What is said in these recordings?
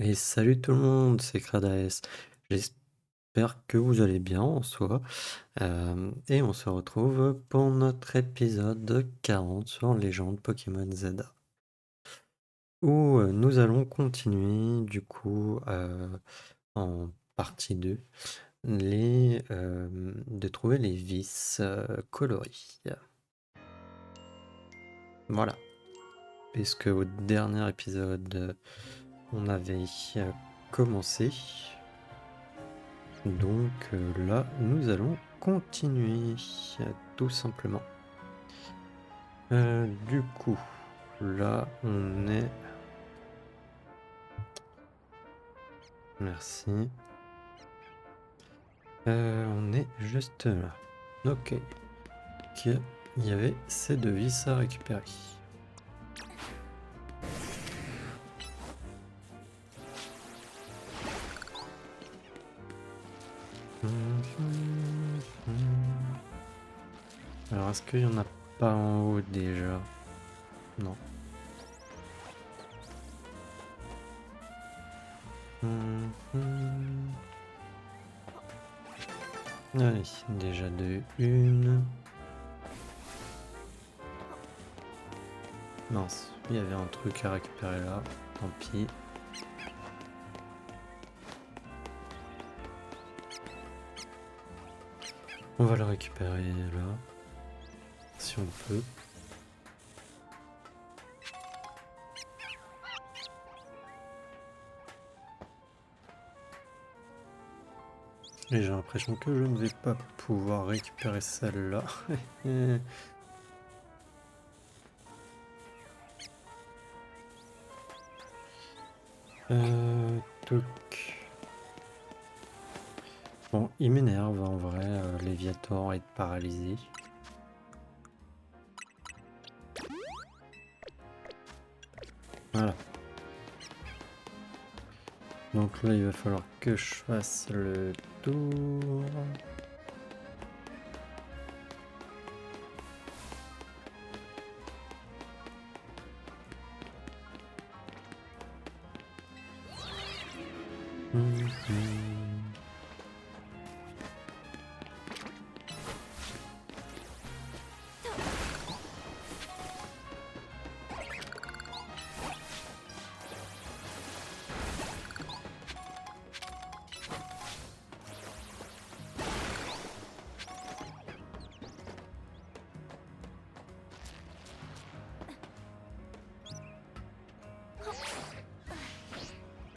Et salut tout le monde, c'est Cradaes. J'espère que vous allez bien en soi. Et on se retrouve pour notre épisode 40 sur Légende Pokémon Zelda. Où nous allons continuer du coup en partie 2 de trouver les vis coloris. Voilà. Puisque au dernier épisode on avait commencé. Donc là, nous allons continuer, tout simplement. Du coup, là, on est... Merci. On est juste là. Ok. Il y avait ces deux vis à récupérer. Alors, est-ce qu'il y en a pas en haut déjà? Non. Allez, déjà de une. Mince, il y avait un truc à récupérer là. Tant pis. On va le récupérer là. Si on peut. Et j'ai l'impression que je ne vais pas pouvoir récupérer celle-là. Donc... Bon, il m'énerve en vrai, Léviator être paralysé. Voilà. Donc là, il va falloir que je fasse le tour.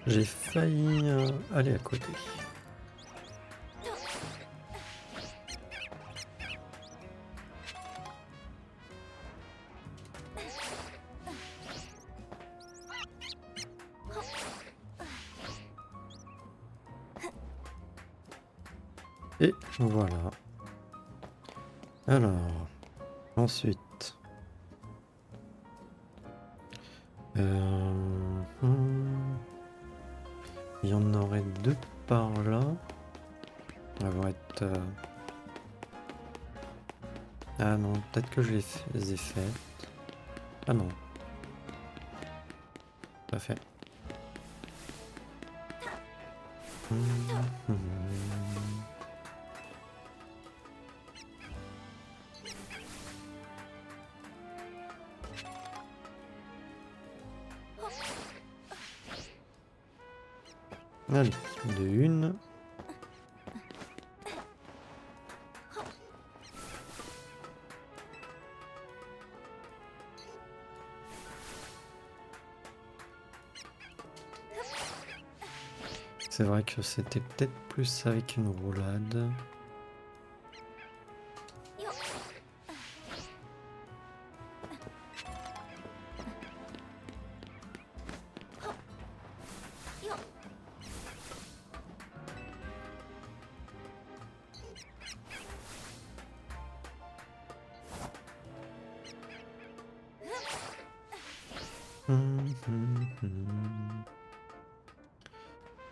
J'ai failli aller à côté. Et voilà. Alors, ensuite... il y en aurait deux par là. Elles vont être... Ah non, peut-être que je les ai faites. Ah non. Pas fait. Allez, de une. C'est vrai que c'était peut-être plus avec une roulade.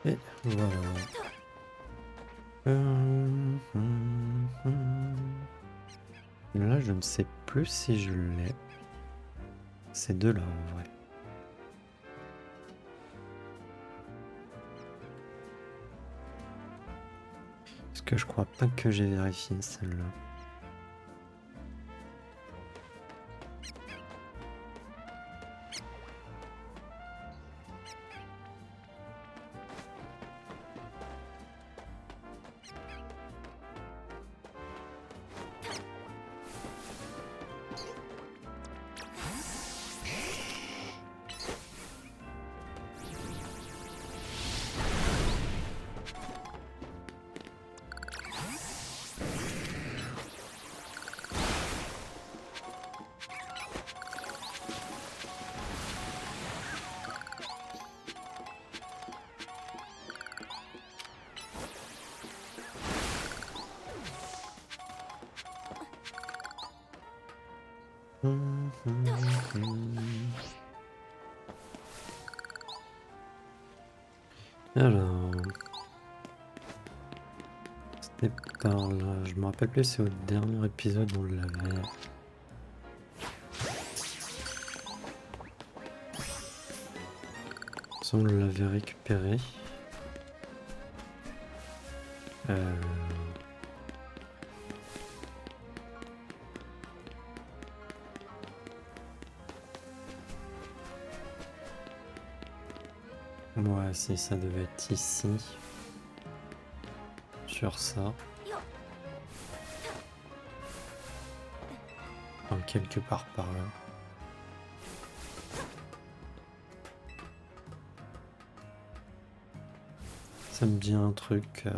Et voilà. Là, je ne sais plus si je l'ai. Ces deux-là, en vrai. Parce que je crois pas que j'ai vérifié celle-là. Alors, c'était par là. Je me rappelle plus si au dernier épisode on l'avait. Si on l'avait récupéré. Ouais, si ça devait être ici. Sur ça. Enfin, quelque part par là. Ça me dit un truc.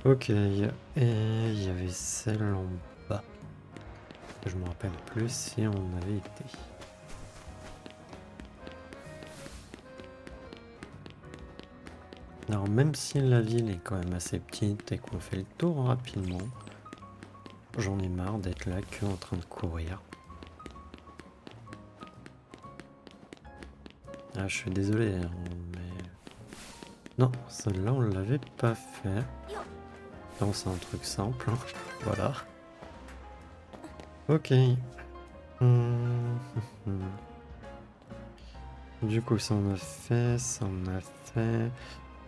Ok, et il y avait celle en bas. Je me rappelle plus si on avait été. Alors même si la ville est quand même assez petite et qu'on fait le tour rapidement, j'en ai marre d'être là que en train de courir. Ah, je suis désolé, hein, mais... Non, celle-là on l'avait pas fait. Non, c'est un truc simple, hein. Voilà. Ok. Du coup, ça on a fait, ça on a fait.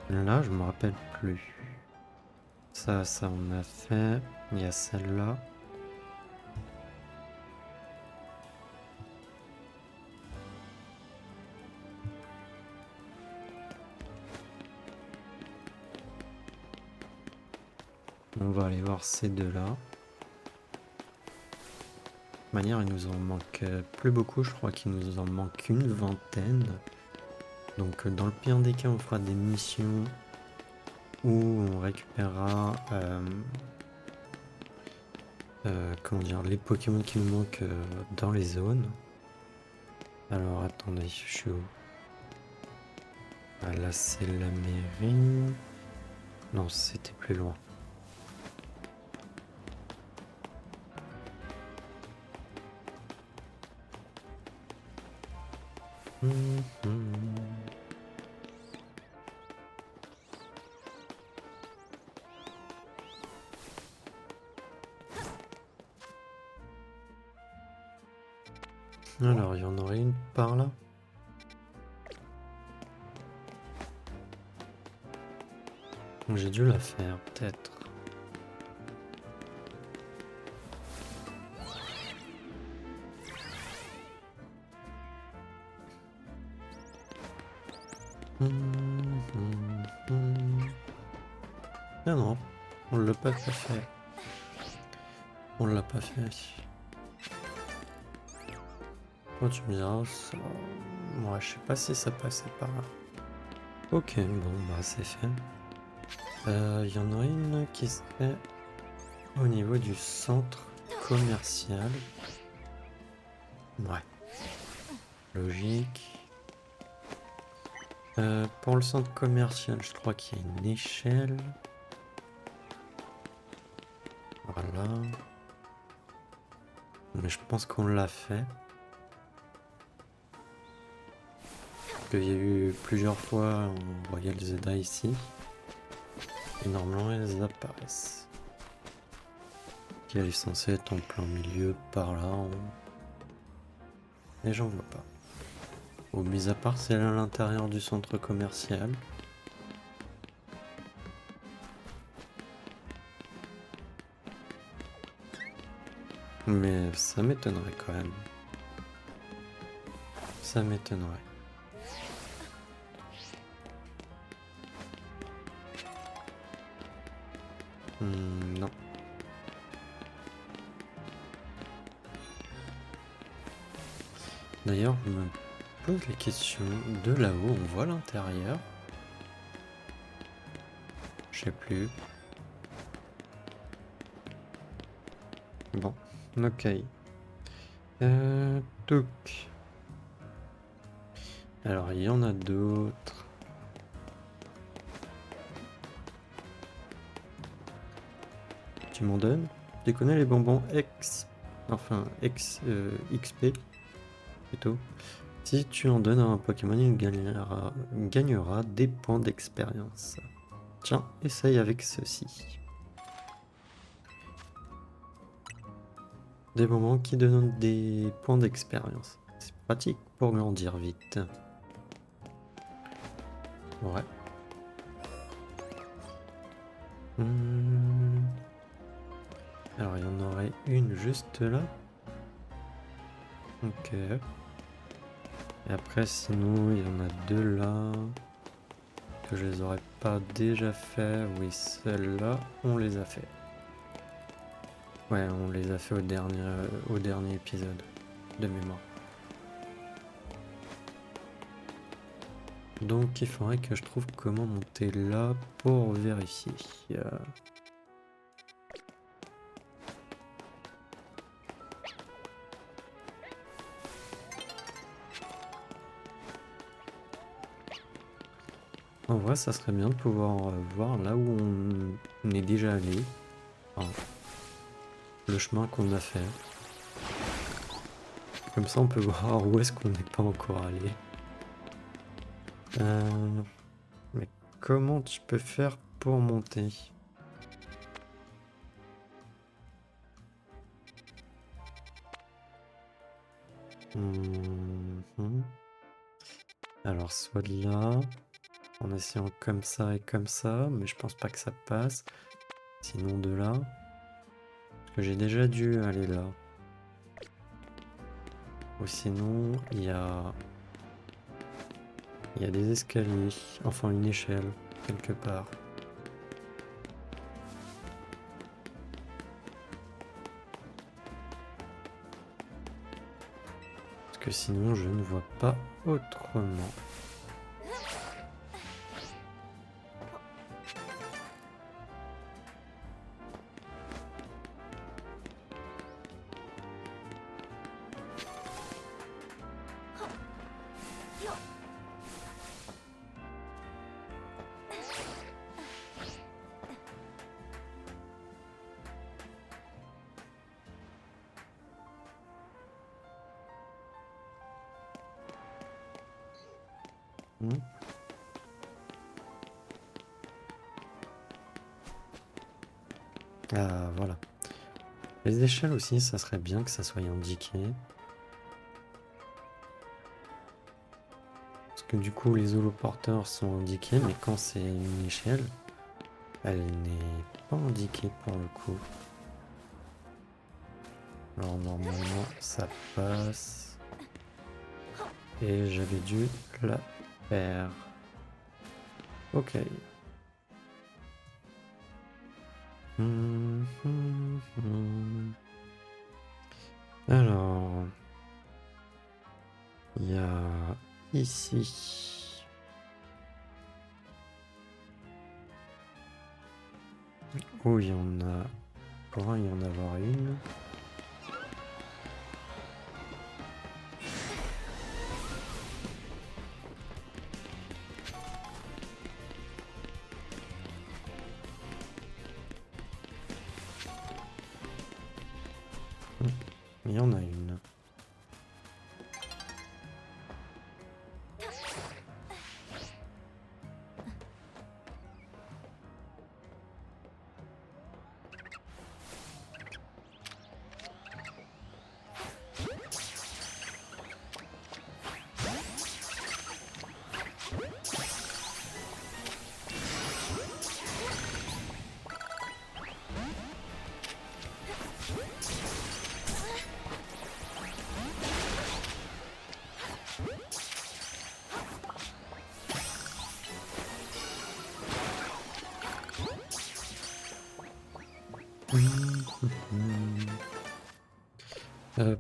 Là, je me rappelle plus. Ça on a fait. Il y a celle-là. On va aller voir ces deux-là. De toute manière, il nous en manque plus beaucoup. Je crois qu'il nous en manque une vingtaine. Donc, dans le pire des cas, on fera des missions où on récupérera comment dire, les Pokémon qui nous manquent dans les zones. Alors, attendez, je suis où? Ah, là, c'est la mairie. Non, c'était plus loin. Alors, il y en aurait une par là. J'ai dû la faire, peut-être. Ah non, on l'a pas fait. On l'a pas fait. Moi, tu me diras, ça... Moi, je sais pas si ça passait par là. Ok, bon, bah c'est fait. Il y en a une qui serait au niveau du centre commercial. Ouais. Logique. Pour le centre commercial, je crois qu'il y a une échelle. Voilà. Mais je pense qu'on l'a fait. Parce qu'il y a eu plusieurs fois, on voyait le Zelda ici. Et normalement, elles apparaissent. Elle est censée être en plein milieu par là. Et j'en vois pas. Ou mis à part celle à l'intérieur du centre commercial. Mais ça m'étonnerait quand même. Ça m'étonnerait. Non. D'ailleurs, je me pose la question, de là-haut, on voit l'intérieur? Je sais plus. Bon, ok. Touc. Alors, il y en a d'autres. Tu m'en donnes? Tu connais les bonbons X? Enfin, XP, plutôt. Si tu en donnes à un Pokémon, il gagnera des points d'expérience. Tiens, essaye avec ceci. Des bonbons qui donnent des points d'expérience. C'est pratique pour grandir vite. Ouais. Alors, il y en aurait une juste là. Ok. Et après, sinon, il y en a deux là. Que je les aurais pas déjà fait. Oui, celles-là, on les a fait. Ouais, on les a fait au dernier épisode de mémoire. Donc il faudrait que je trouve comment monter là pour vérifier. En vrai, ça serait bien de pouvoir voir là où on est déjà allé. Enfin, le chemin qu'on a fait. Comme ça, on peut voir où est-ce qu'on n'est pas encore allé. Mais comment tu peux faire pour monter? Alors, soit de là, en essayant comme ça et comme ça, mais je pense pas que ça passe. Sinon de là, parce que j'ai déjà dû aller là. Ou sinon, il y a des escaliers, enfin une échelle, quelque part. Parce que sinon, je ne vois pas autrement. Ah, voilà. Les échelles aussi, ça serait bien que ça soit indiqué. Parce que du coup, les holoporteurs sont indiqués, mais quand c'est une échelle, elle n'est pas indiquée pour le coup. Alors normalement, ça passe. Et j'avais dû la faire. Ok. Alors, il y a ici. Oh, il y en a. Pourrait y en avoir une. Il y en a une.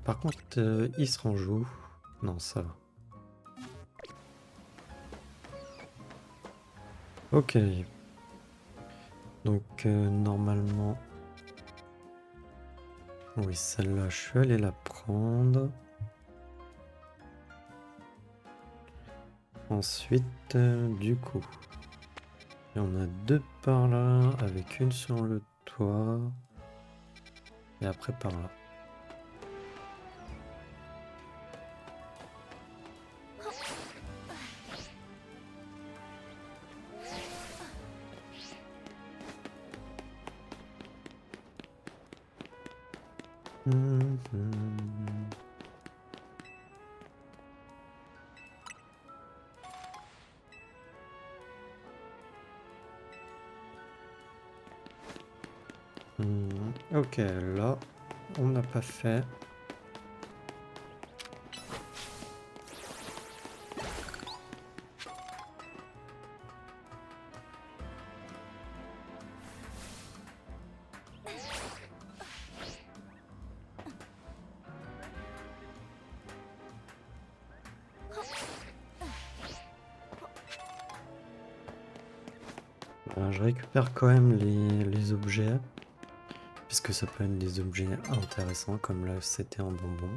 Par contre, il se range où? Non, ça va. Ok. Donc, normalement... Oui, celle-là, je suis allé la prendre. Ensuite, du coup... Il y en a deux par là, avec une sur le toit. Et après par là. Ok, là, on n'a pas fait. Je récupère quand même les objets, puisque ça peut être des objets intéressants, comme là c'était un bonbon.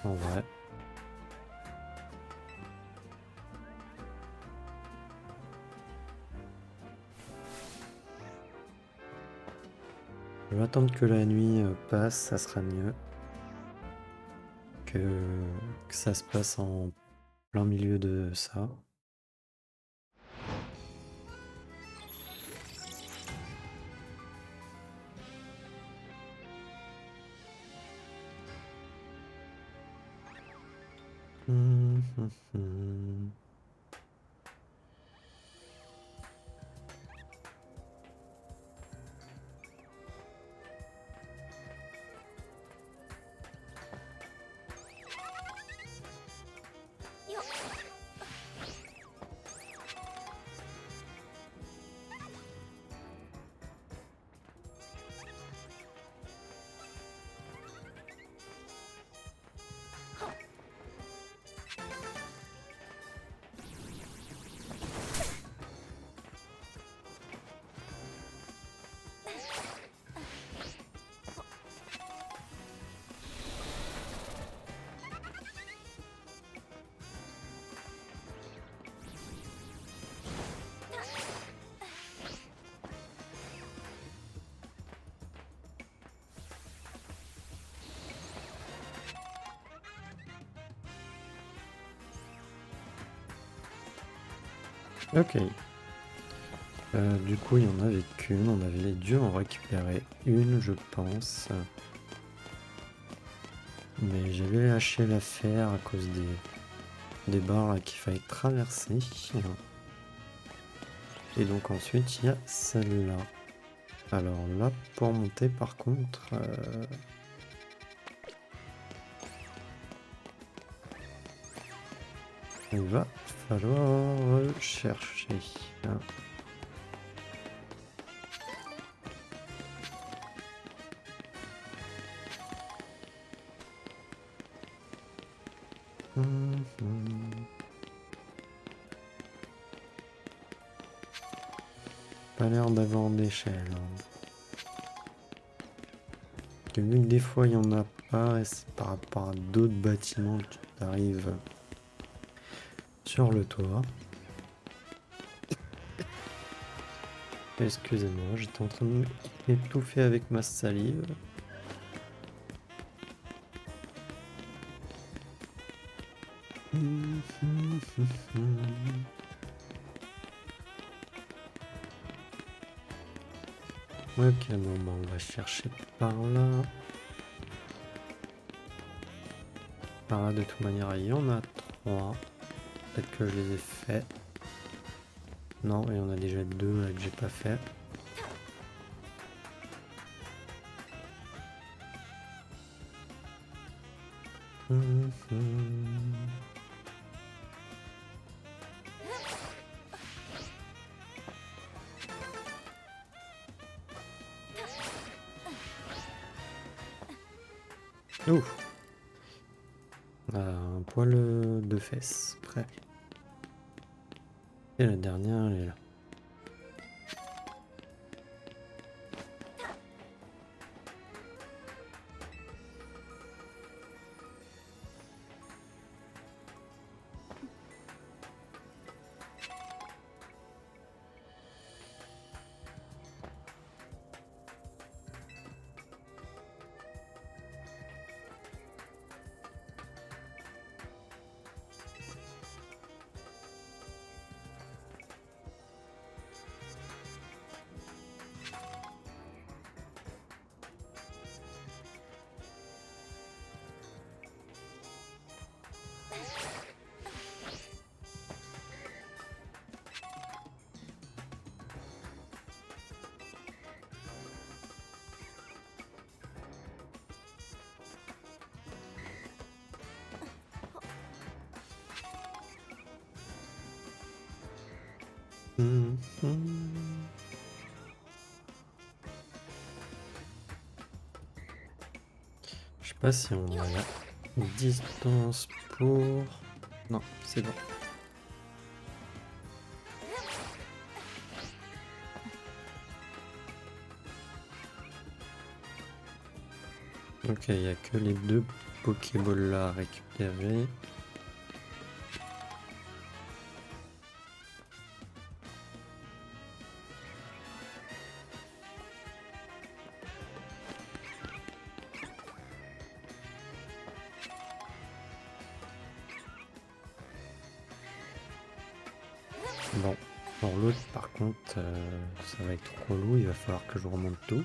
En vrai. Je vais attendre que la nuit passe, ça sera mieux. Que ça se passe en plein milieu de ça. Ok. Du coup, il y en avait qu'une. On avait dû en récupérer une, je pense. Mais j'avais lâché l'affaire à cause des barres là qu'il fallait traverser. Et donc ensuite, il y a celle-là. Alors là, pour monter, par contre... il va falloir chercher. Pas l'air d'avoir d'échelle. Vu que des fois il y en a pas, et c'est par rapport à d'autres bâtiments que tu arrives sur le toit. Excusez-moi, j'étais en train de m'étouffer avec ma salive. Ok, bon, bah, on va chercher par là. Par là, de toute manière, il y en a 3. Peut-être que je les ai faits. Non, il y en a déjà 2 là, que j'ai pas fait. Ouh, un poil de fesses, prêt. Et la dernière, elle est là. Je sais pas si on a la distance pour... Non, c'est bon. Ok, il n'y a que les deux Pokéballs là à récupérer. Bon, pour l'autre par contre, ça va être relou, il va falloir que je remonte tout.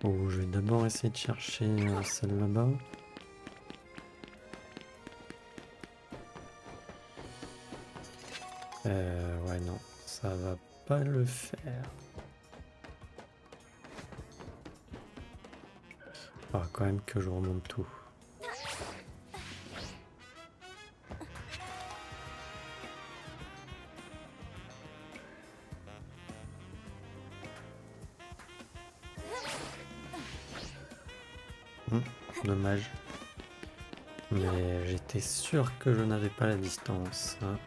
Oh, je vais d'abord essayer de chercher celle là-bas. Ouais, non, ça va pas le faire. Il faudra quand même que je remonte tout. Dommage. Mais j'étais sûr que je n'avais pas la distance. Hein.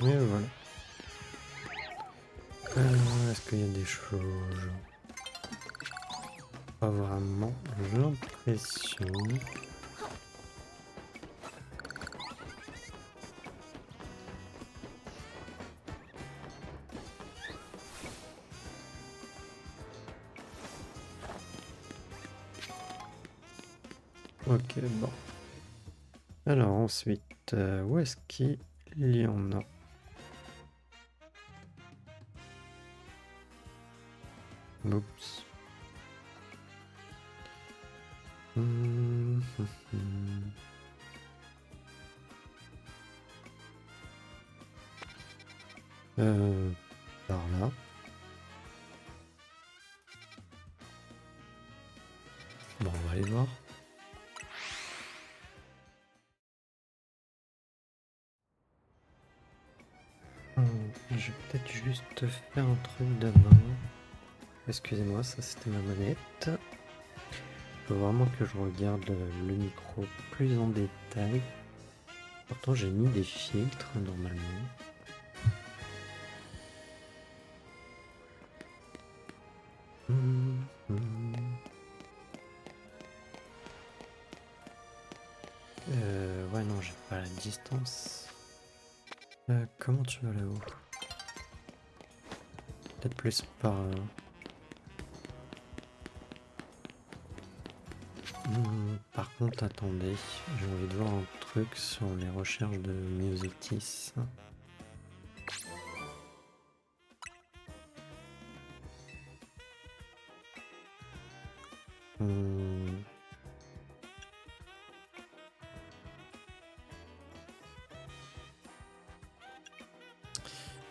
Et voilà. Est-ce qu'il y a des choses? Pas vraiment l'impression. Ok, bon. Alors ensuite, où est-ce qu'il y en a? Oups. Par là. Bon, on va aller voir. Je vais peut-être juste faire un truc de main. Excusez-moi, ça c'était ma manette. Faut vraiment que je regarde le micro plus en détail. Pourtant j'ai mis des filtres normalement. Ouais non, j'ai pas la distance. Comment tu vas là-haut? Peut-être plus par... par contre, attendez, j'ai envie de voir un truc sur les recherches de Myosotis.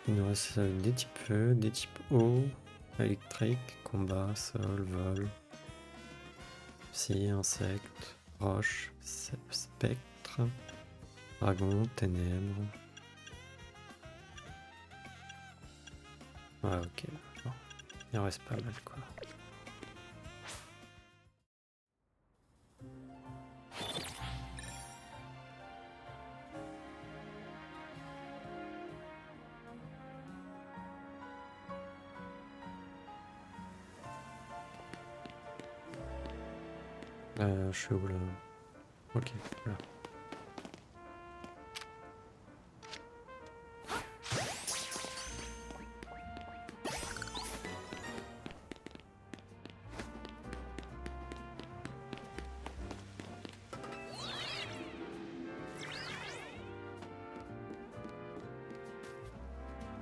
Il nous reste des types feu, des types eau, électrique, combat, sol, vol, psy, insecte, roche, spectre, dragon, ténèbres. Ouais, ok. Bon. Il en reste pas mal quoi. Je suis où là? Ok, là.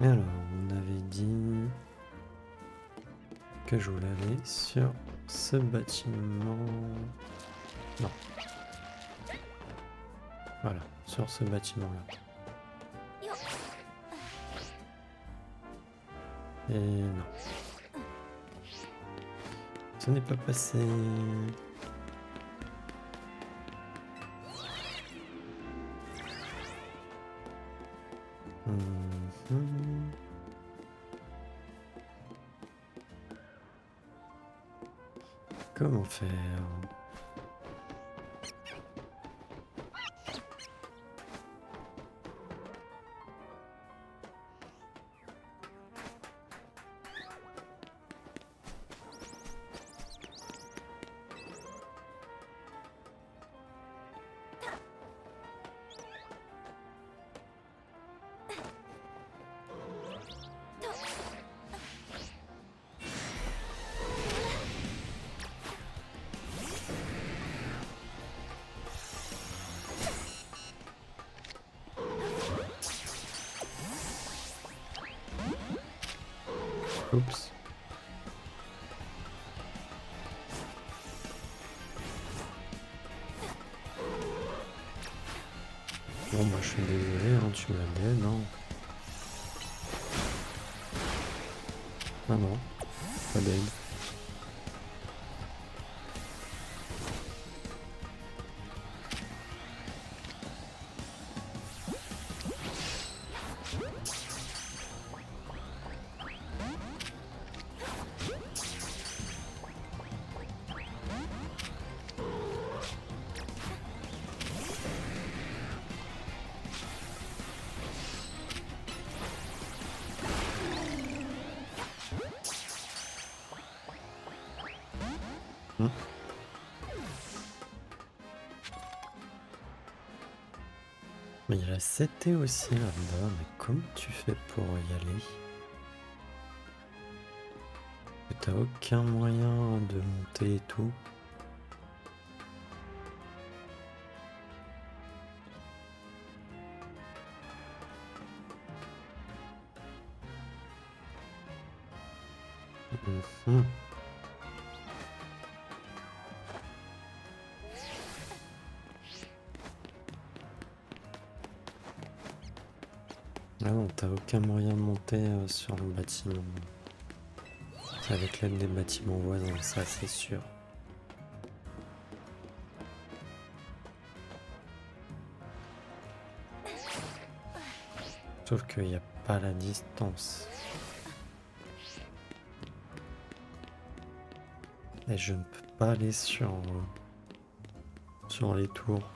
Alors, on avait dit que je voulais aller sur ce bâtiment. Non. Voilà, sur ce bâtiment-là. Et non. Ce n'est pas passé. Comment faire? Oups. Bon bah je suis désolé, hein, tu m'as dead, non? Ah non, pas dead. Mais il y a la 7T aussi là-bas, mais comment tu fais pour y aller? T'as aucun moyen de monter et tout? Ah non, t'as aucun moyen de monter sur le bâtiment. C'est avec l'aide des bâtiments voisins, ça c'est sûr. Sauf qu'il n'y a pas la distance. Et je ne peux pas aller sur les tours.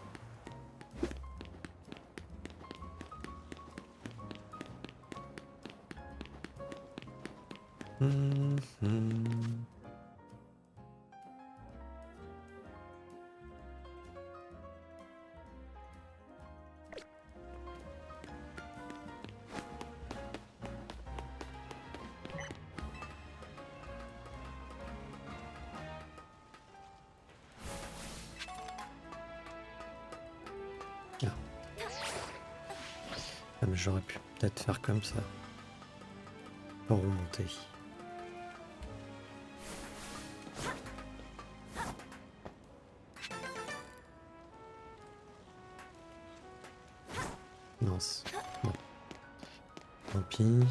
Ah, mais j'aurais pu peut-être faire comme ça pour remonter. Mince. Bon. Tant pis.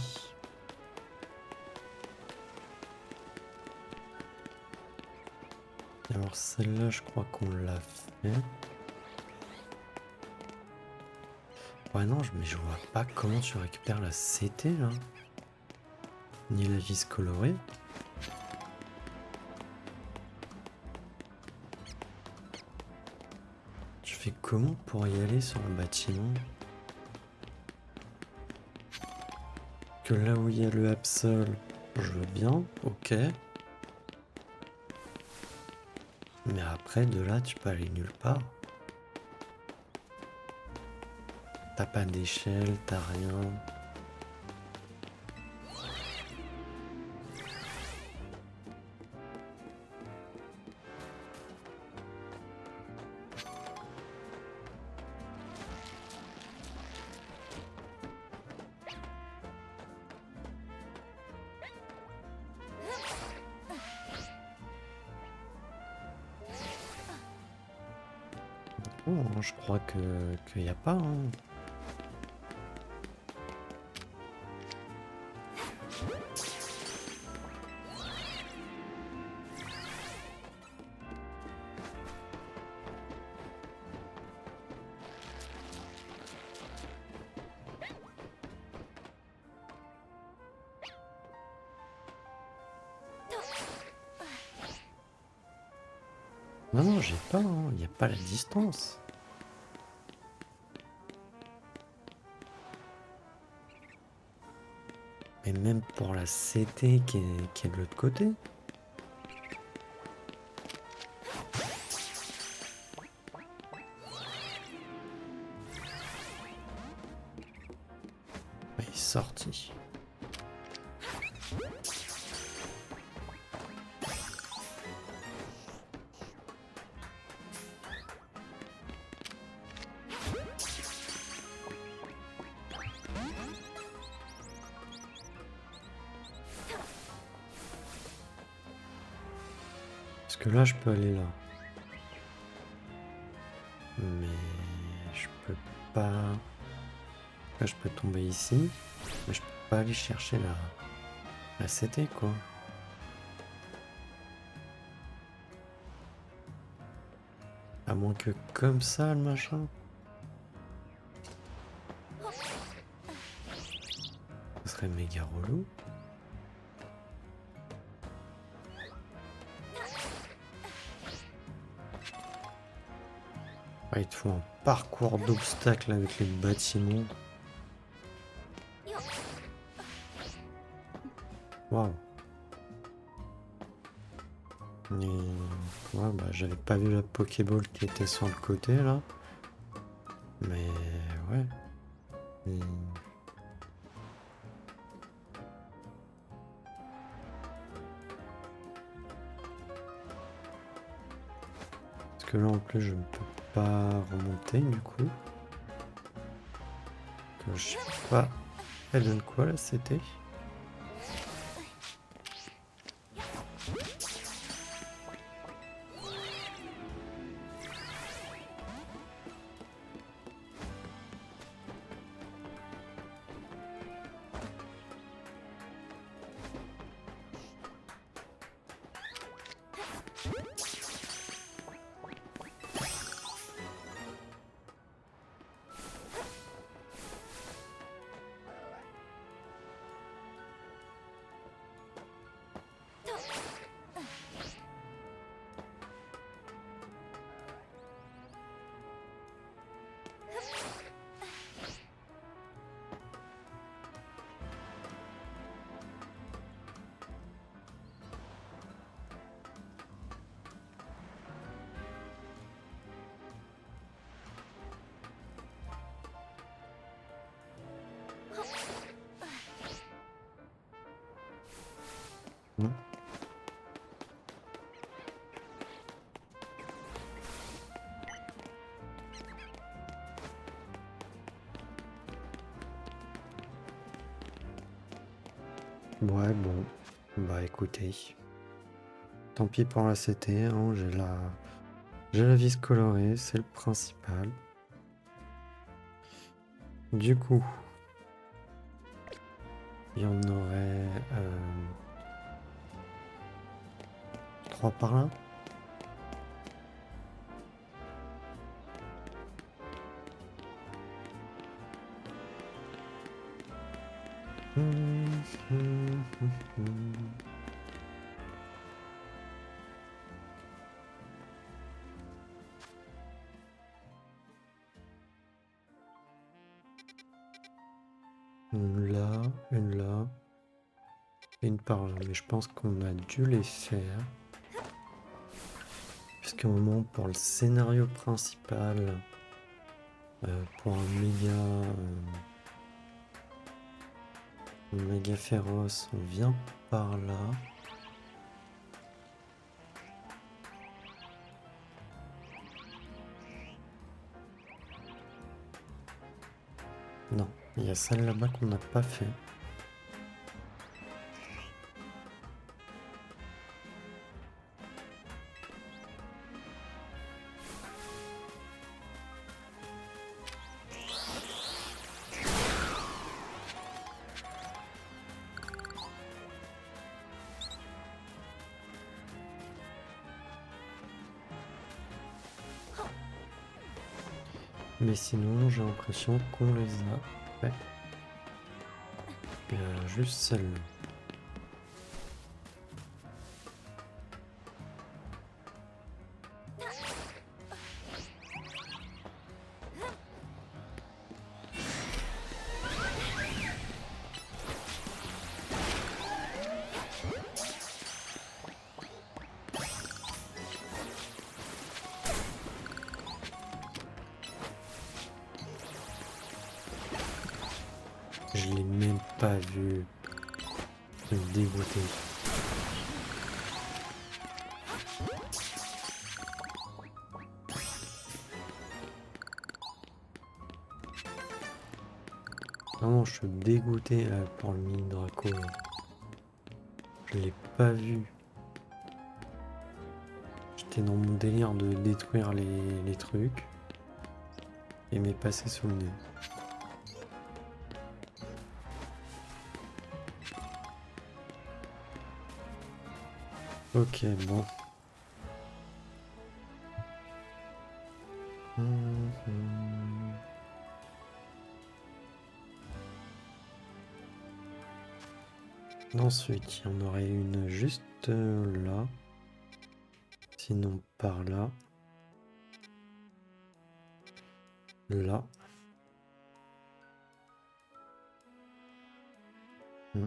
Alors celle-là, je crois qu'on l'a fait. Ouais non, mais je vois pas comment tu récupères la CT là. Ni la vis colorée. Je fais comment pour y aller sur le bâtiment? Que là où il y a le Absol, je veux bien, ok. Mais après, de là, tu peux aller nulle part. T'as pas d'échelle, t'as rien. Oh, je crois qu'il n'y a pas. Hein. Non, non, j'ai pas. Il n'y a pas la distance. Et même pour la CT qui est de l'autre côté. Il est sorti. Parce que là, je peux aller là. Mais je peux pas... Là, je peux tomber ici. Mais je peux pas aller chercher la CT, quoi. À moins que comme ça, le machin. Ce serait méga relou. Ah, il te faut un parcours d'obstacles avec les bâtiments. Waouh. Et... ouais, bah, j'avais pas vu la Pokéball qui était sur le côté là. Mais ouais. Et... parce que là en plus je ne peux pas remonter du coup. Que je sais pas. Elle donne quoi là c'était? Ouais, bon. Bah écoutez. Tant pis pour la CT, hein, j'ai la vis colorée, c'est le principal. Du coup, il y en aurait 3 par là. Une là, et une par là. Mais je pense qu'on a dû les faire. Puisqu'à un moment, pour le scénario principal, pour un méga féroce, on vient par là. Non, il y a celle là-bas qu'on n'a pas fait. Mais sinon, j'ai l'impression qu'on les a fait. Il y a juste celle-là. Je l'ai même pas vu. Je suis dégoûté. Vraiment, je suis dégoûté là, pour le mini Draco. Là. Je l'ai pas vu. J'étais dans mon délire de détruire les trucs. Et m'est passé sous le nez. Ok, bon. Ensuite, il y en aurait une juste là. Sinon, par là. Là. Hmm.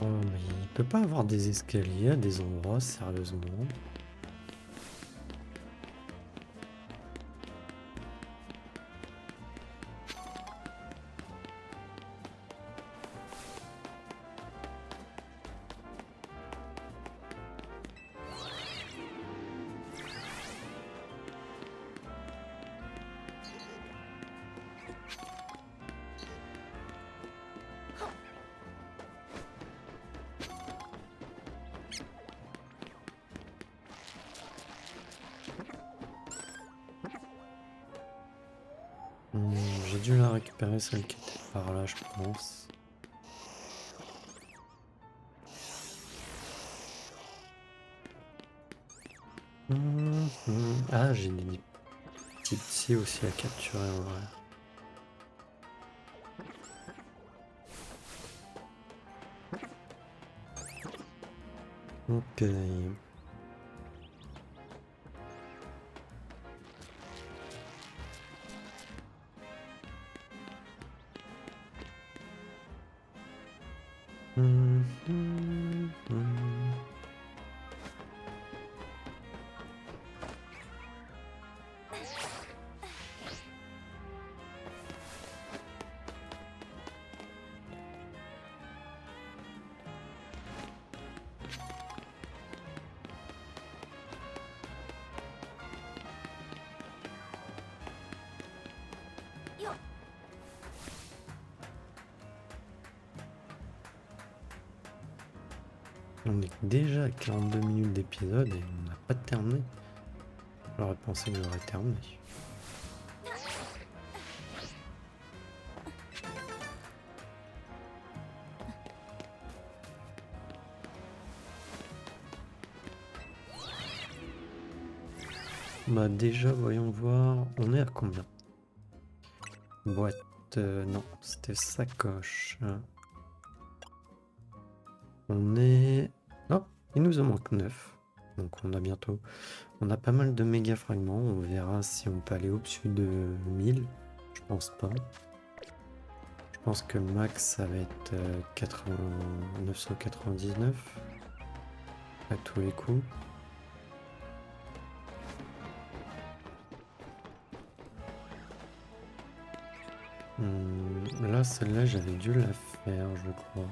Oh, mais il peut pas avoir des escaliers à des endroits, sérieusement. J'ai dû la récupérer, celle qui était par là, je pense. Ah, j'ai des Tipsy aussi à capturer en vrai. Ok. On est déjà à 42 minutes d'épisode et on n'a pas terminé. J'aurais pensé que j'aurais terminé. Bah déjà, voyons voir, on est à combien? Boîte, non, c'était sacoche. On est... Oh, il nous en manque 9. Donc on a bientôt... On a pas mal de méga fragments, on verra si on peut aller au-dessus de 1000. Je pense pas. Je pense que max ça va être 999 à tous les coups. Là, celle-là, j'avais dû la faire, je crois.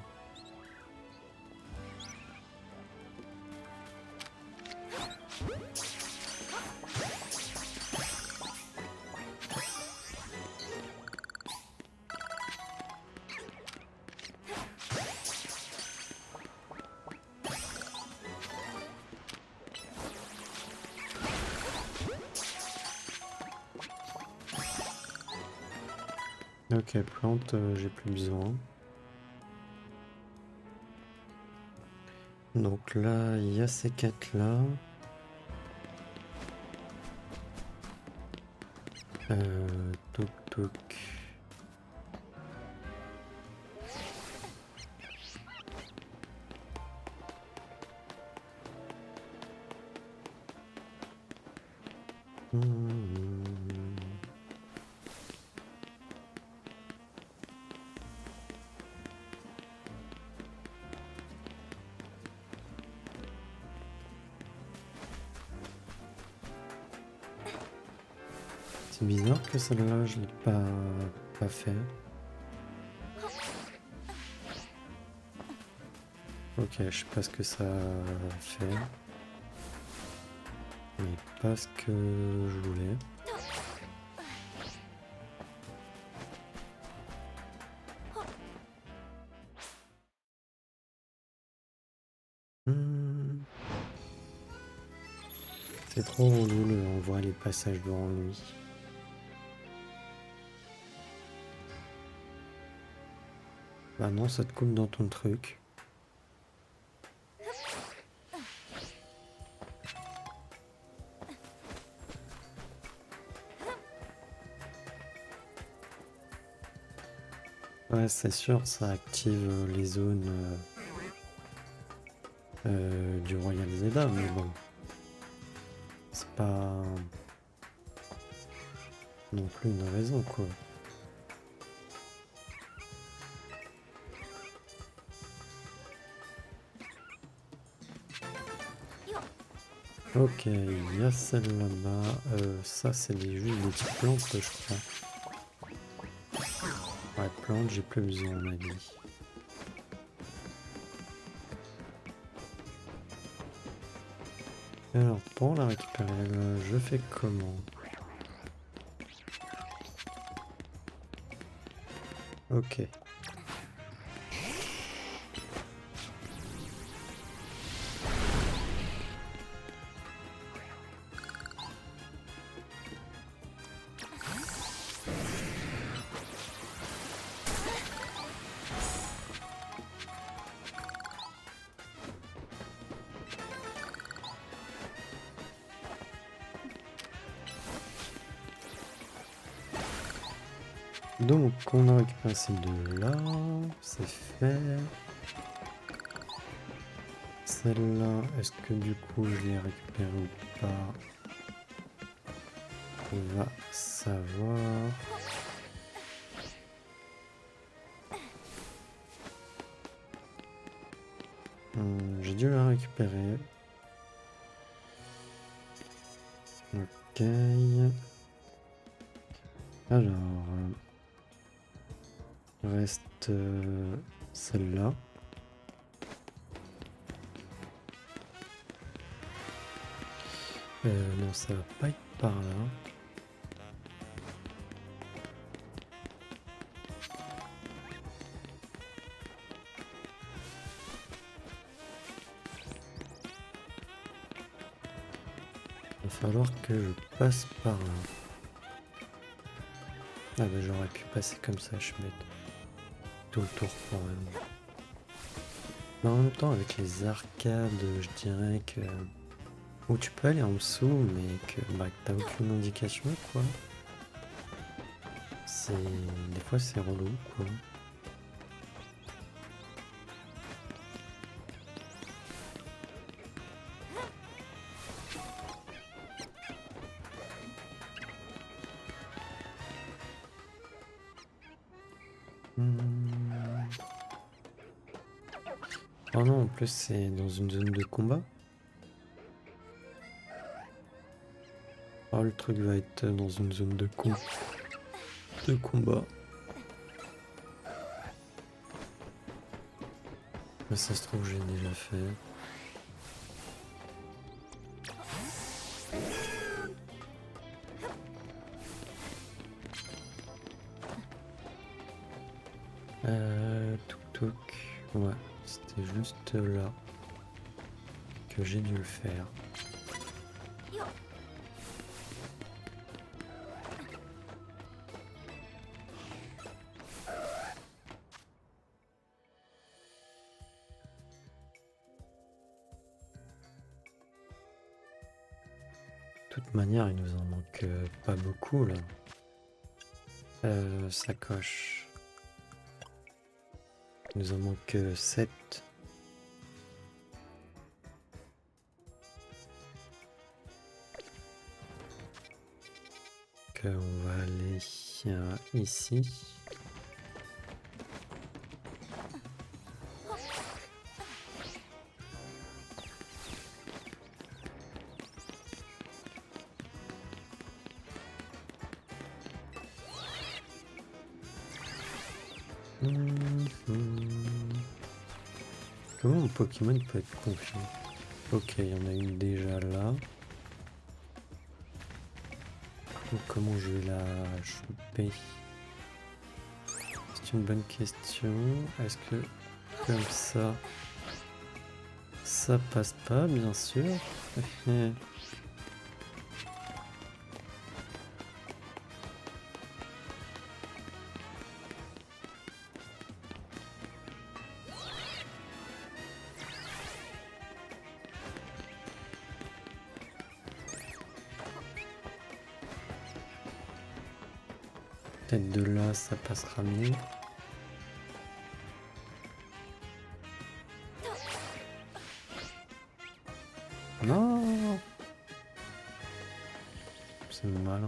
Ok, plante, j'ai plus besoin. Donc là, il y a ces quêtes-là. Toc toc. C'est bizarre que celle-là, je l'ai pas fait. Ok, je sais pas ce que ça fait. Mais pas ce que je voulais. C'est trop relou, on voit les passages durant la nuit. Bah non, ça te coupe dans ton truc. Ouais, c'est sûr, ça active les zones du Royal Zelda, mais bon. C'est pas non plus une raison, quoi. Ok, il y a celle là-bas. Ça, c'est juste des petites plantes, je crois. Ouais, plantes, j'ai plus besoin, on m'a dit. Alors, pour la récupérer, je fais comment? Ok. Donc on a récupéré ces deux-là, c'est fait. Celle-là, est-ce que du coup je l'ai récupérée ou pas? On va savoir. J'ai dû la récupérer. Ok. Alors, reste celle-là. Non, ça va pas être par là. Il va falloir que je passe par là. Ah bah j'aurais pu passer comme ça, je suis bête. Tout le tour pour rien. Mais en même temps, avec les arcades, je dirais que... Où tu peux aller en dessous, mais que t'as aucune indication, quoi. C'est... Des fois, c'est relou, quoi. Oh non, en plus, c'est dans une zone de combat. Oh, le truc va être dans une zone de combat. Mais ça se trouve, j'ai déjà fait. Touk. Ouais, c'était juste là que j'ai dû le faire. De toute manière, il nous en manque pas beaucoup là. Sacoche. Il nous en manque 7. On va aller ici. Comment mon Pokémon peut être confiant? Ok, il y en a une déjà là. Donc, comment je vais la choper? C'est une bonne question. Est-ce que comme ça passe pas, bien sûr. Peut-être de là, ça passera mieux. Non, c'est malin.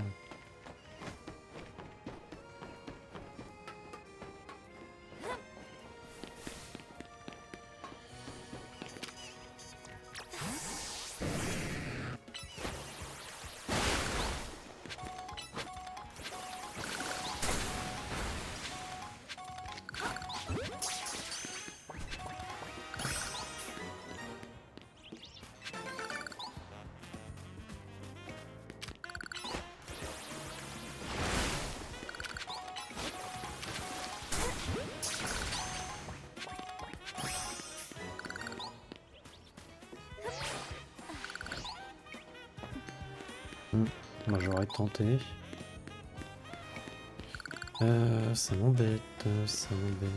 Moi j'aurais tenté. Ça m'embête, ça m'embête.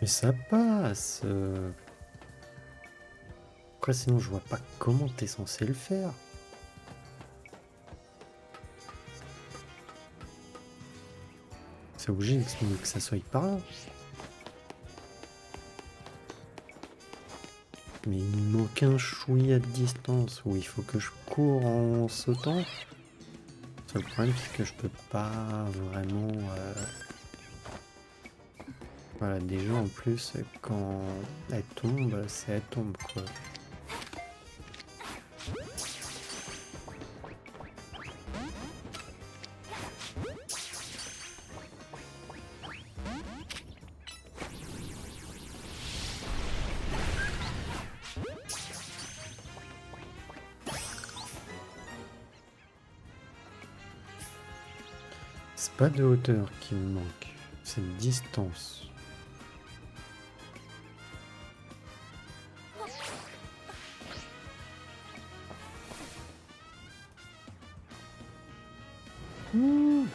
Mais ça passe. Après, sinon, je vois pas comment t'es censé le faire. C'est obligé que ça soit par là. Mais il me manque un chouïa de distance où il faut que je cours en sautant. Le seul problème, c'est que je peux pas vraiment... Voilà, déjà en plus, quand elle tombe, c'est elle tombe quoi. C'est pas de hauteur qui me manque, c'est de distance. Ouh.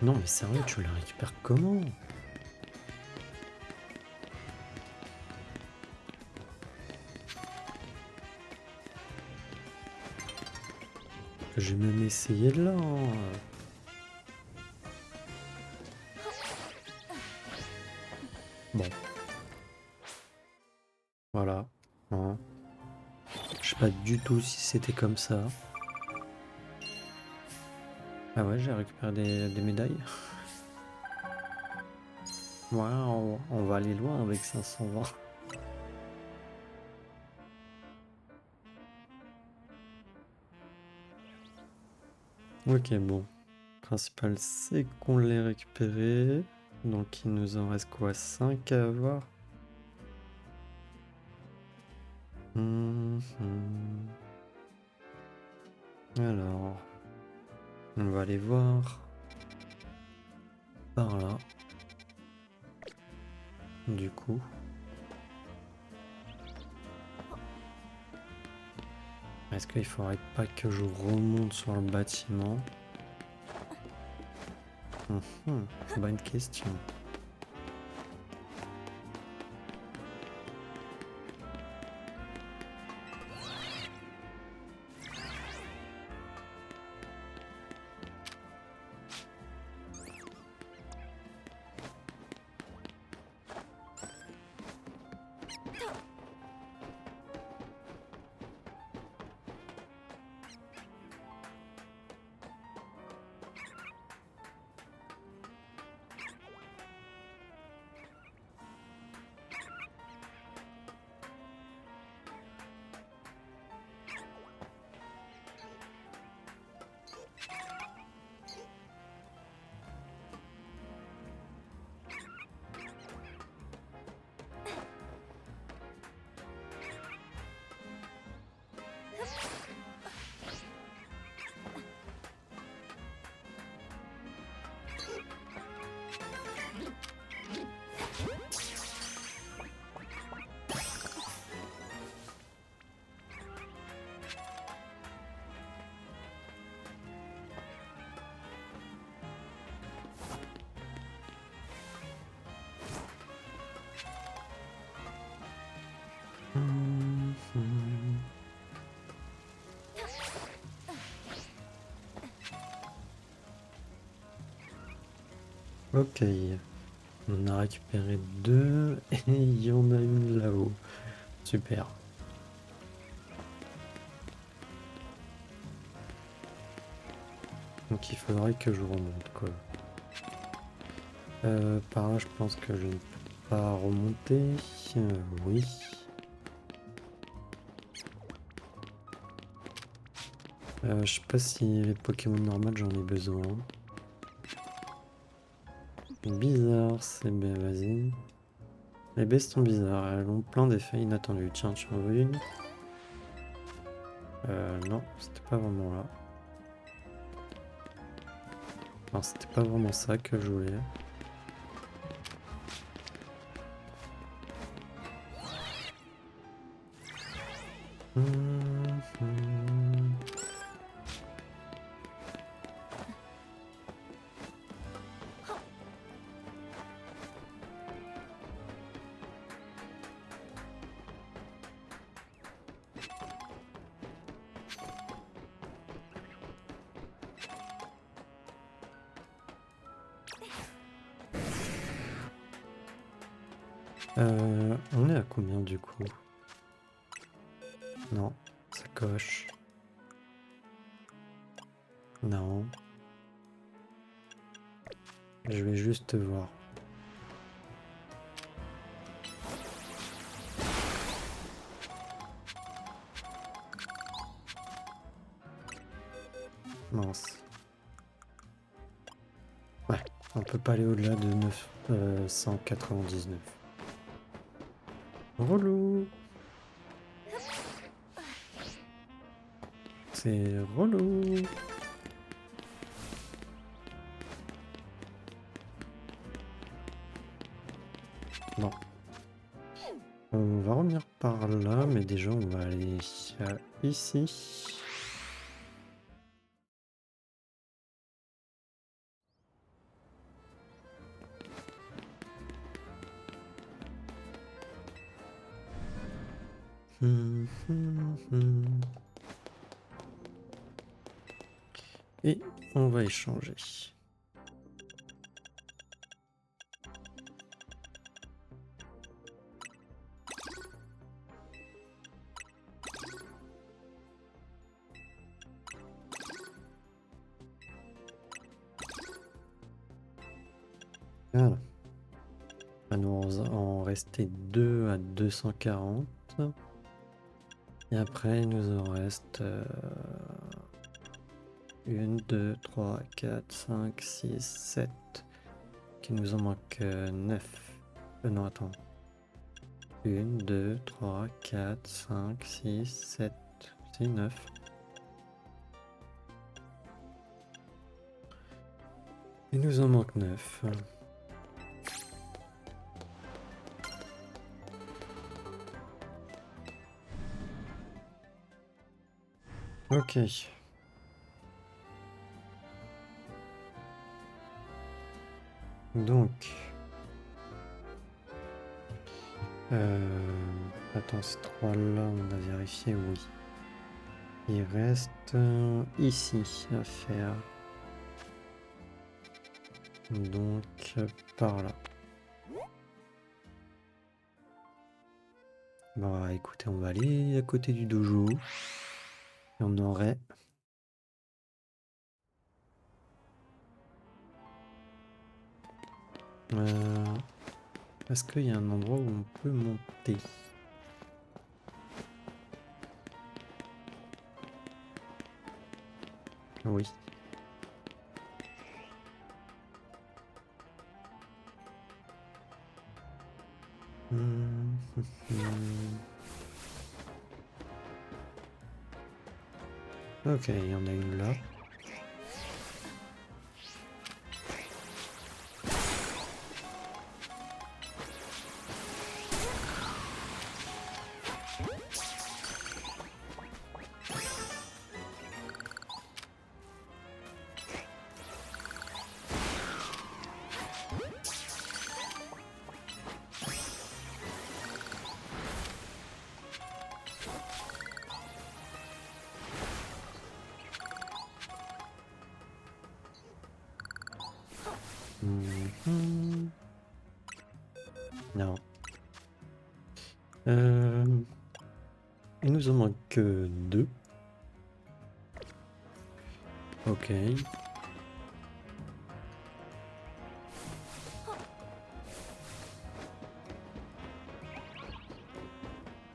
Non mais sérieux, tu la récupères comment? J'ai même essayé de là. Hein. Bon. Voilà. Hein. Je sais pas du tout si c'était comme ça. Ah ouais, j'ai récupéré des médailles. Waouh, on va aller loin avec 520. Ok, bon. Le principal, c'est qu'on l'ait récupéré. Donc il nous en reste quoi? 5 à avoir. Alors, on va aller voir par là. Du coup. Est-ce qu'il faudrait pas que je remonte sur le bâtiment? Bonne question. Ok, on a récupéré 2 et il y en a une là-haut. Super. Donc il faudrait que je remonte quoi. Par là, je pense que je ne peux pas remonter. Oui. Je sais pas si les Pokémon normales j'en ai besoin. Bizarre, c'est bien, vas-y. Les bestes sont bizarres, elles ont plein d'effets inattendus. Tiens, tu en veux une? Non, c'était pas vraiment là. Enfin, c'était pas vraiment ça que je voulais. On est à combien du coup? Non, ça coche. Non. Je vais juste voir. Mince. Ouais, on peut pas aller au-delà de 999. Relou. C'est relou. Non. On va revenir par là, mais déjà on va aller ici. Et on va échanger. Voilà. Il va nous en rester 2 à 240. Et après, il nous en reste 1, 2, 3, 4, 5, 6, 7. Qui nous en manque 9. Non, attends. 1, 2, 3, 4, 5, 6, 7. C'est 9. Il nous en manque 9. Ok. Donc. Attends, ces trois-là, on a vérifié, oui. Il reste ici à faire. Donc, par là. Bah écoutez, on va aller à côté du dojo. Et on aurait... Est-ce qu'il y a un endroit où on peut monter? Oui. Ok, il y en a une là. Non. Il nous en manque que 2. Ok.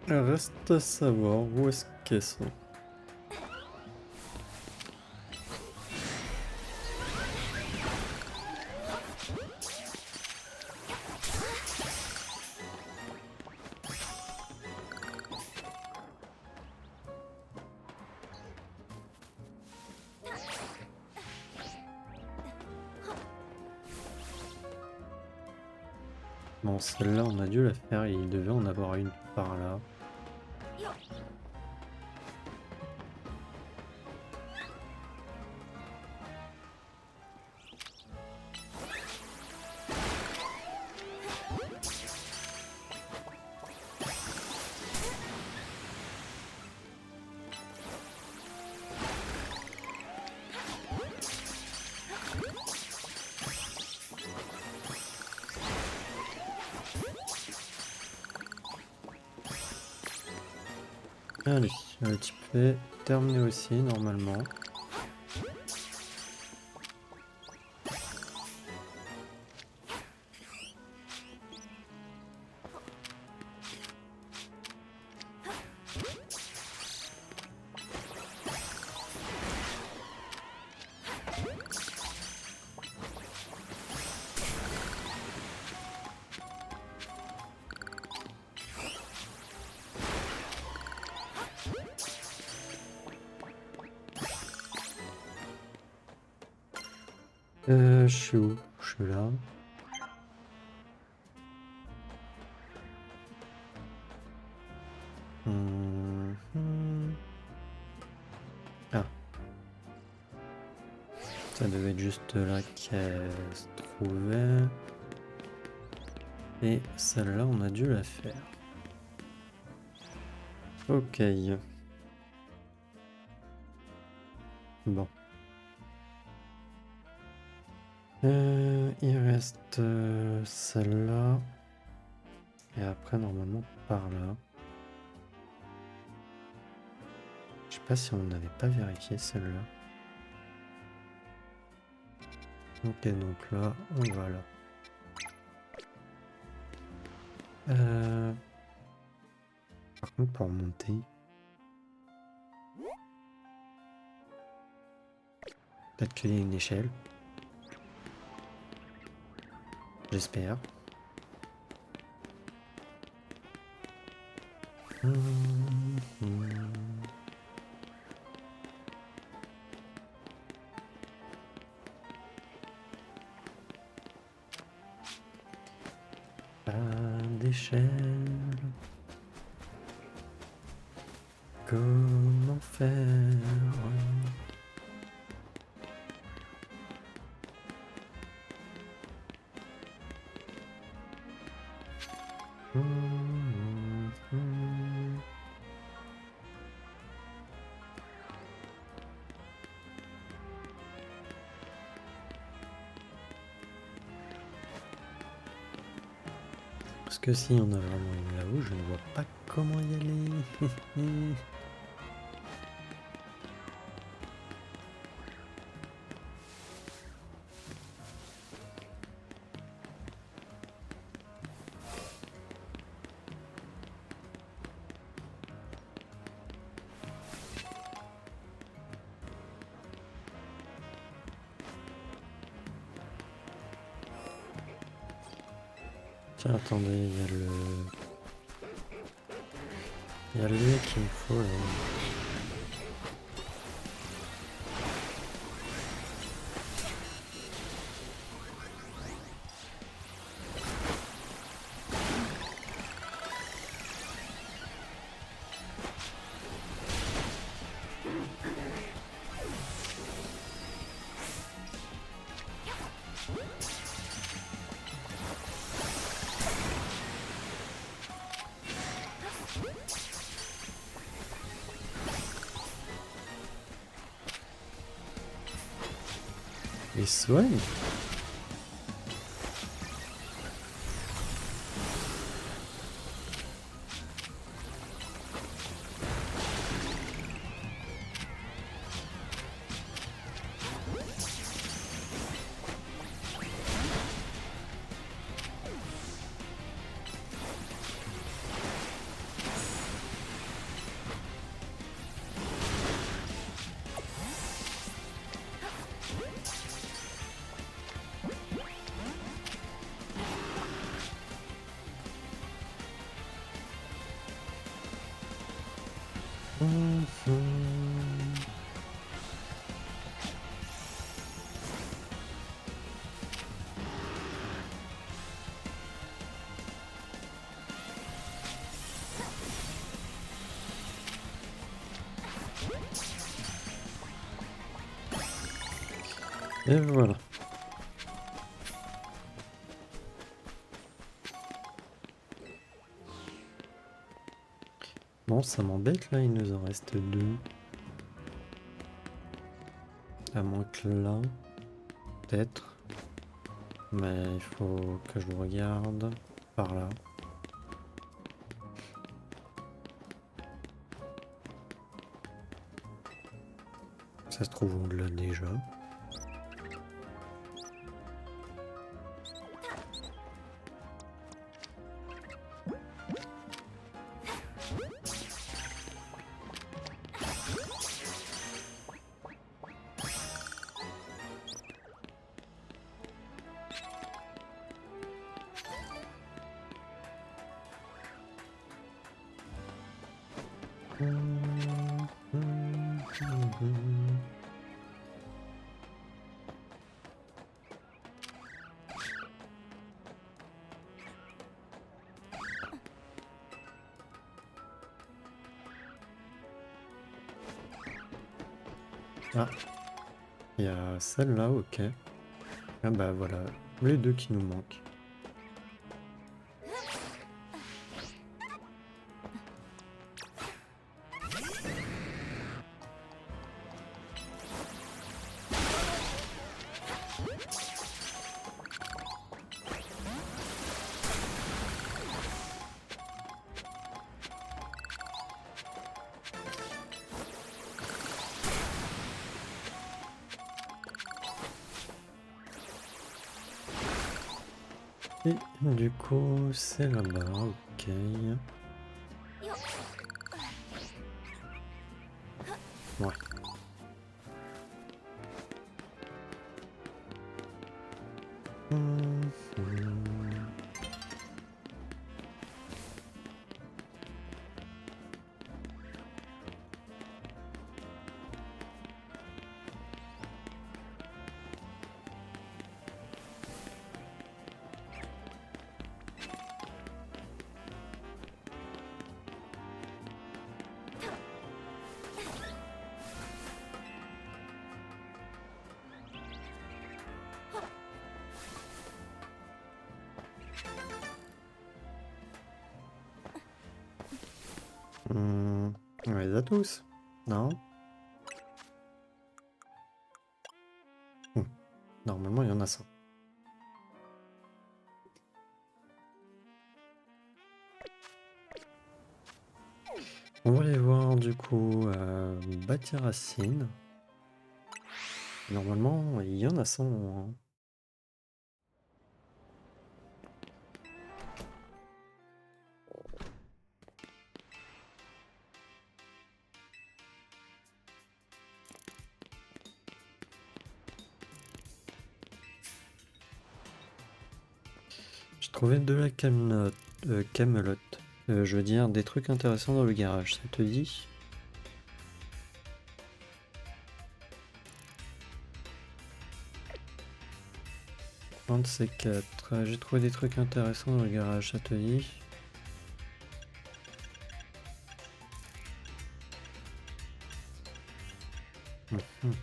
Reste à savoir où est-ce qu'elles sont. Bon, celle-là, on a dû la faire et il devait en avoir une par là. Allez, le type est terminé aussi normalement. Je suis où? Je suis là. Mhm. Ah, ça devait être juste là qu'elle se trouvait. Et celle-là, on a dû la faire. Ok. Bon. Il reste celle-là. Et après, normalement, par là. Je sais pas si on n'avait pas vérifié celle-là. Ok, donc là, on va là. Par contre, pour monter, peut-être qu'il y a une échelle. J'espère. Pas d'échelle. Comment faire? Parce que si on a vraiment une là-haut, je ne vois pas comment y aller. Tiens, attendez, il y a le lait qu'il me faut là. Les soigne. Et voilà. Bon, ça m'embête là, il nous en reste deux. À moins que là, peut-être. Mais il faut que je le regarde par là. Ça se trouve, on l'a déjà. Ah, il y a celle-là, ok. Ah bah voilà, les deux qui nous manquent. Et du coup, c'est là-bas, ok. Ouais. Hum, hum. On les a tous, non? Normalement, il y en a 100. On va aller voir du coup Batiracine. Normalement, il y en a 100. Hein. J'ai trouvé de la camelote. Je veux dire, des trucs intéressants dans le garage, ça te dit? Un de ces quatre. J'ai trouvé des trucs intéressants dans le garage, ça te dit? Mhm.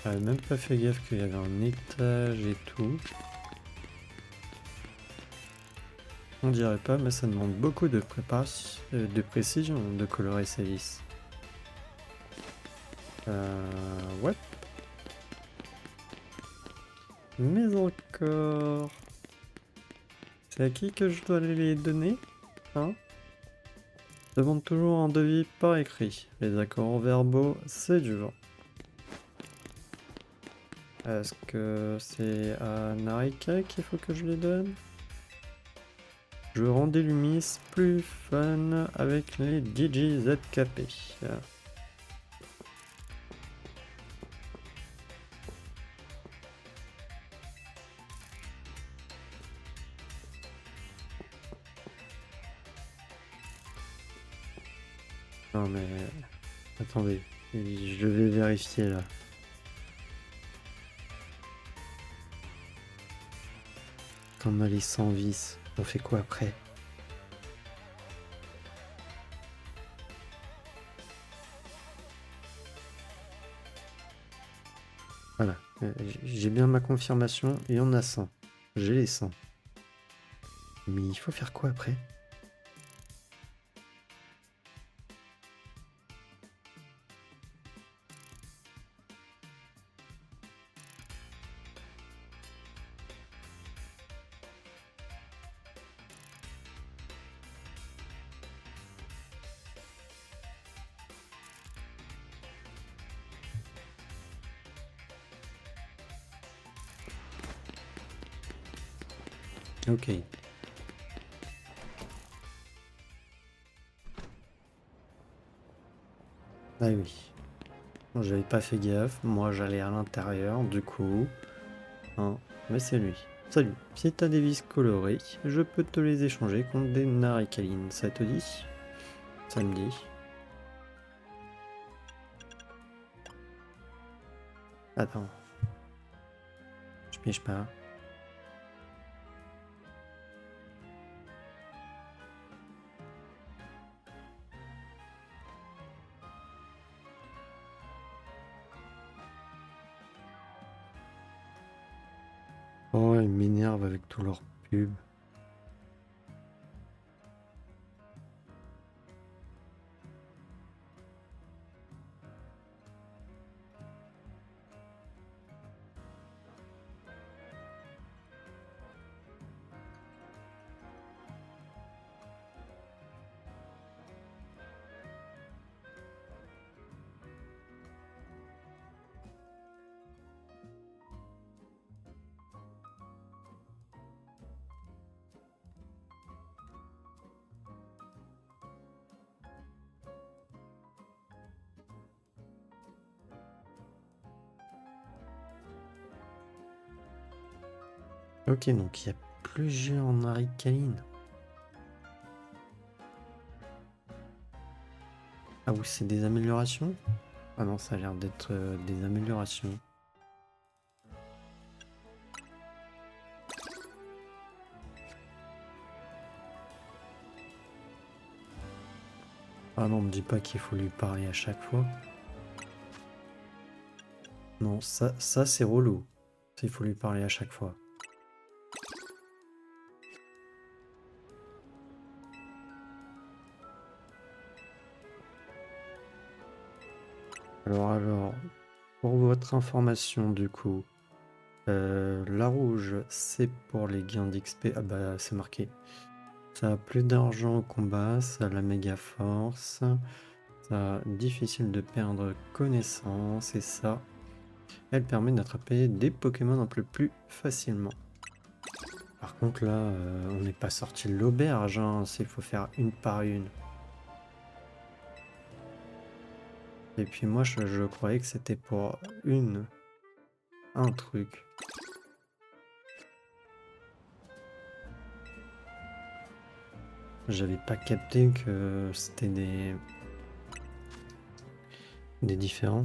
J'avais même pas fait gaffe qu'il y avait un étage et tout. On dirait pas, mais ça demande beaucoup de préparation, de précision de colorer ces vis. Ouais. Mais encore... C'est à qui que je dois les donner? Hein? Demande toujours un devis par écrit. Les accords verbaux, c'est du vent. Est-ce que c'est à Narika qu'il faut que je les donne? Je rends des Lumis plus fun avec les DJ ZKP. Non mais... Attendez, je vais vérifier là. Quand on a les 100 vis, on fait quoi après? Voilà, j'ai bien ma confirmation et on a 100. J'ai les 100. Mais il faut faire quoi après? Ok. Ah oui. Bon, j'avais pas fait gaffe. Moi, j'allais à l'intérieur, du coup. Hein. Mais c'est lui. Salut. Si t'as des vis colorées, je peux te les échanger contre des naricalines. Ça te dit? Ça me dit. Attends. Je pige pas. Oh, ils m'énervent avec tous leurs pubs. Ok, donc il y a plusieurs naricalines. Ah oui, c'est des améliorations? Ah non, ça a l'air d'être des améliorations. Ah non, me dis pas qu'il faut lui parler à chaque fois. Non, ça c'est relou. Il faut lui parler à chaque fois. Alors, pour votre information du coup, la rouge c'est pour les gains d'XP. Ah bah c'est marqué. Ça a plus d'argent au combat, ça a la méga force, ça a difficile de perdre connaissance et ça, elle permet d'attraper des Pokémon un peu plus facilement. Par contre là, on n'est pas sorti de l'auberge, hein, il faut faire une par une. Et puis moi je croyais que c'était pour un truc. J'avais pas capté que c'était des différents.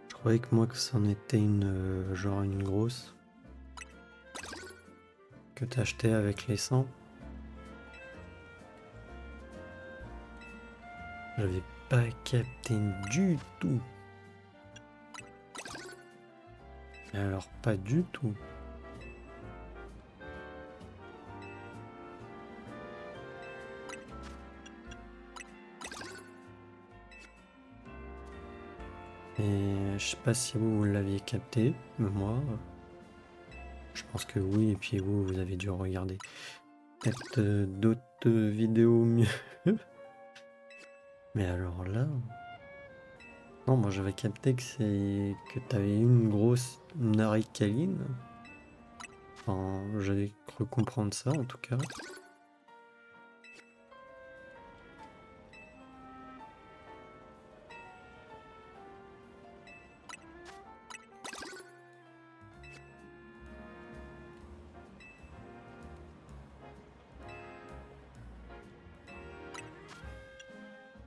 Je croyais que moi que c'en était une genre une grosse que t'achetais avec les 100. J'avais pas capté du tout. Alors pas du tout. Et je sais pas si vous l'aviez capté, mais moi, je pense que oui. Et puis vous avez dû regarder peut-être d'autres vidéos mieux. Mais alors là, non, moi j'avais capté que t'avais une grosse naricaline. Enfin, j'avais cru comprendre ça en tout cas.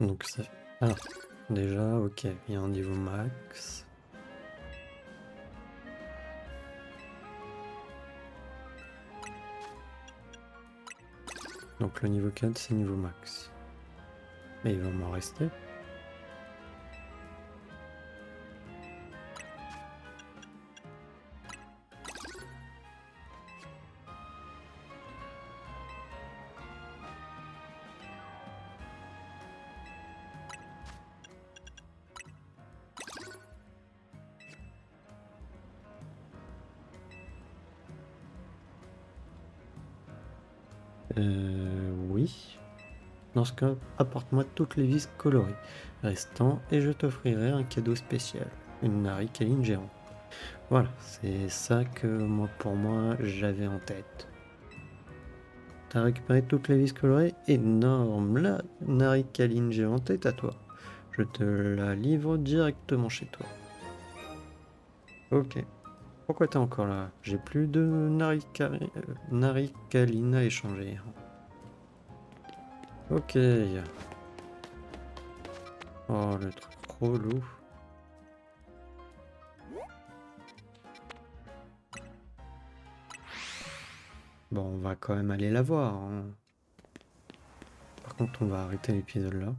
Donc ça. Ah, déjà, ok, il y a un niveau max. Donc le niveau 4, c'est niveau max. Mais il va m'en rester. Oui. Dans ce cas, apporte-moi toutes les vis colorées restants et je t'offrirai un cadeau spécial. Une naricaline géante. Voilà, c'est ça que moi, pour moi, j'avais en tête. T'as récupéré toutes les vis colorées? Énorme! La Narikaline géante est à toi. Je te la livre directement chez toi. Ok. Pourquoi t'es encore là? J'ai plus de Narikaline à échanger. Ok. Oh, le truc relou. Bon, on va quand même aller la voir, hein. Par contre, on va arrêter l'épisode là.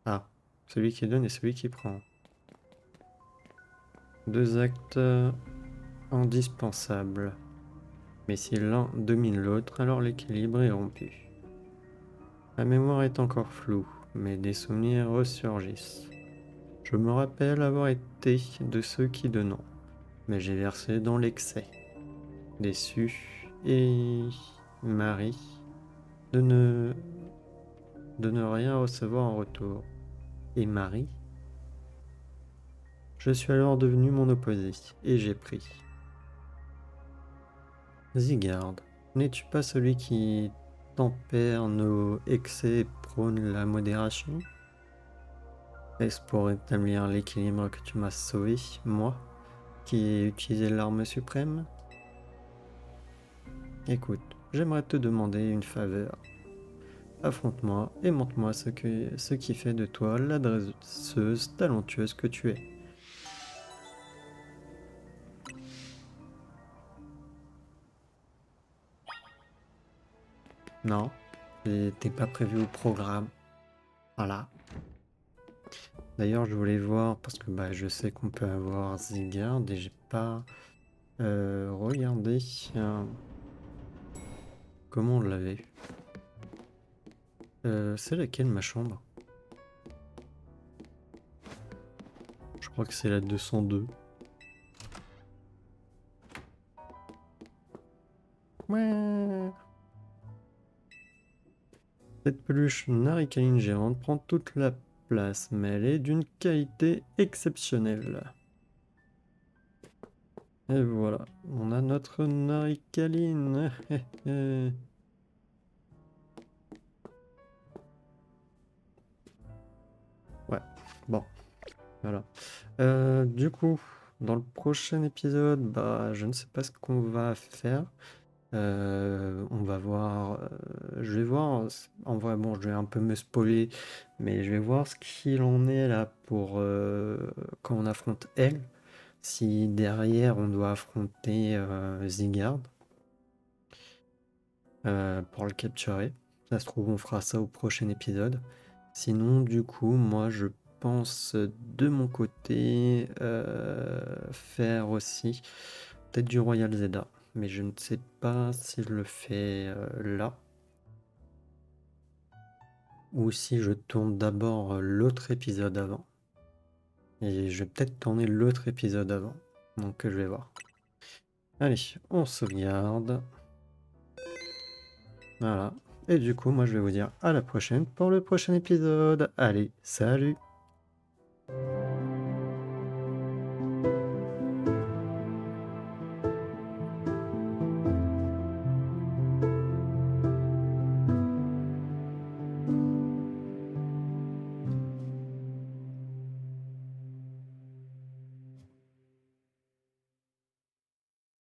Ah, celui qui donne et celui qui prend. Deux actes indispensables. Mais si l'un domine l'autre, alors l'équilibre est rompu. Ma mémoire est encore floue, mais des souvenirs ressurgissent. Je me rappelle avoir été de ceux qui donnant, mais j'ai versé dans l'excès. Déçu et Marie de ne, de ne rien recevoir en retour. Et Marie, je suis alors devenu mon opposé, et j'ai pris. Zigard, n'es-tu pas celui qui tempère nos excès et prône la modération? Est-ce pour établir l'équilibre que tu m'as sauvé, moi, qui ai utilisé l'arme suprême? Écoute, j'aimerais te demander une faveur. Affronte-moi et montre-moi ce qui fait de toi la dresseuse talentueuse que tu es. Non, t'es pas prévu au programme. Voilà. D'ailleurs, je voulais voir, parce que bah, je sais qu'on peut avoir Zigard et j'ai pas regardé comment on l'avait. C'est laquelle ma chambre? Je crois que c'est la 202. Ouais. Cette peluche Narikaline géante prend toute la place, mais elle est d'une qualité exceptionnelle. Et voilà, on a notre Narikaline. Ouais, bon, voilà. Du coup, dans le prochain épisode, bah, je ne sais pas ce qu'on va faire. On va voir. Je vais voir. En vrai, bon, je vais un peu me spoiler, mais je vais voir ce qu'il en est là pour quand on affronte elle. Si derrière on doit affronter Zigard pour le capturer. Ça se trouve, on fera ça au prochain épisode. Sinon, du coup, moi je pense de mon côté faire aussi peut-être du Royal Zelda. Mais je ne sais pas si je le fais là ou si je tourne d'abord l'autre épisode avant. Et je vais peut-être tourner l'autre épisode avant. Donc je vais voir. Allez, on sauvegarde. Voilà. Et du coup, moi je vais vous dire à la prochaine pour le prochain épisode. Allez, salut!